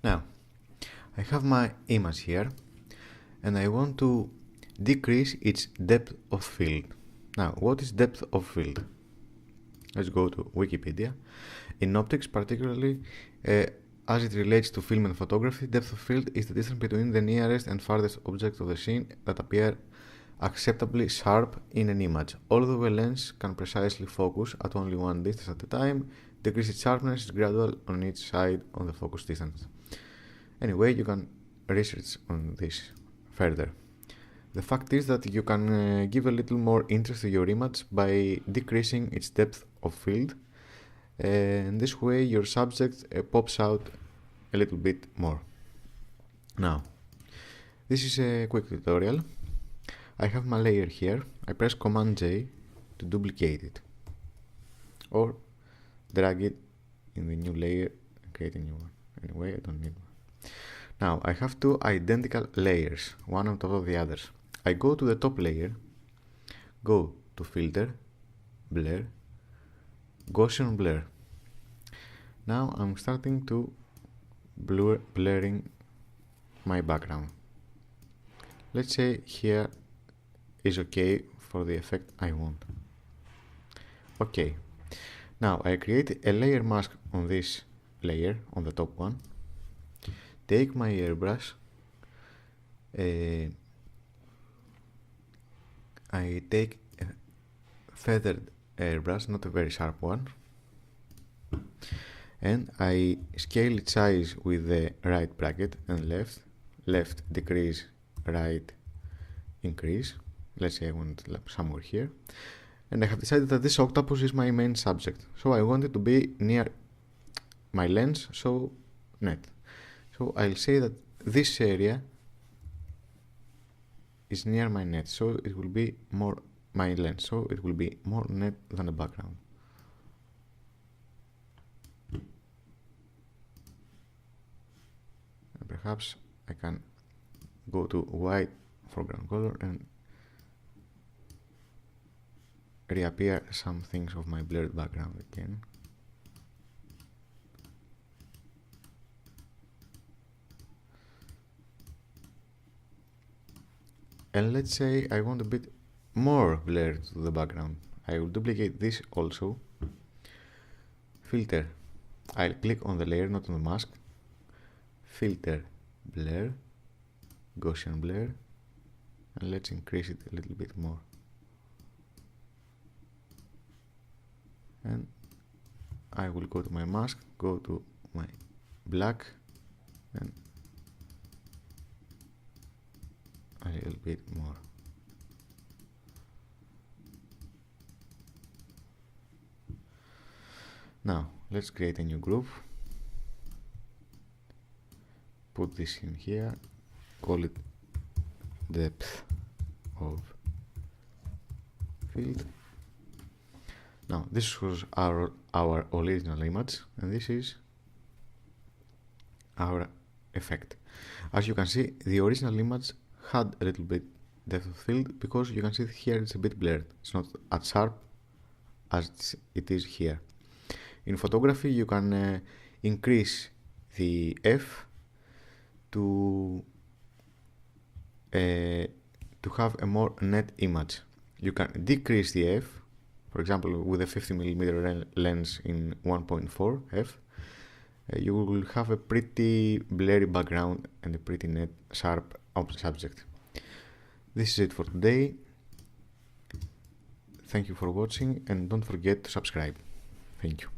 Now, I have my image here and I want to decrease its depth of field. Now, what is depth of field? Let's go to Wikipedia. In optics, particularly as it relates to film and photography, depth of field is the distance between the nearest and farthest objects of the scene that appear acceptably sharp in an image. Although a lens can precisely focus at only one distance at a time, decrease its sharpness is gradual on each side of the focus distance. Anyway, you can research on this further. The fact is that you can give a little more interest to your image by decreasing its depth of field, and this way your subject pops out a little bit more. Now, this is a quick tutorial. I have my layer here. I press Command J to duplicate it, or drag it in the new layer and create a new one. Anyway, I don't need one. Now, I have two identical layers, one on top of the others. I go to the top layer, go to Filter, Blur, Gaussian Blur. Now I'm starting to blurring my background. Let's say here is okay for the effect I want. Okay. Now I create a layer mask on this layer, on the top one. Take my airbrush. I take a feathered airbrush, not a very sharp one, and I scale its size with the right bracket and left decrease, right increase. Let's say I want it somewhere here, and I have decided that this octopus is my main subject, so I want it to be near my lens, so net. So I'll say that this area is near my net, so it will be more my lens, so it will be more net than the background. And perhaps I can go to white foreground color and reappear some things of my blurred background again. And let's say I want a bit more blur to the background. I will duplicate this also. Filter. I'll click on the layer, not on the mask. Filter, blur, Gaussian blur, and let's increase it a little bit more. And I will go to my mask, go to my black, and a little bit more. Now let's create a new group. Put this in here, call it depth of field. Now this was our original image, and this is our effect. As you can see, the original image had a little bit depth of field because you can see here it's a bit blurred. It's not as sharp as it is here. In photography, you can increase the f to have a more net image. You can decrease the f, for example, with a 50mm lens in 1.4 f. You will have a pretty blurry background and a pretty net sharp subject. This is it for today. Thank you for watching, and don't forget to subscribe. Thank you.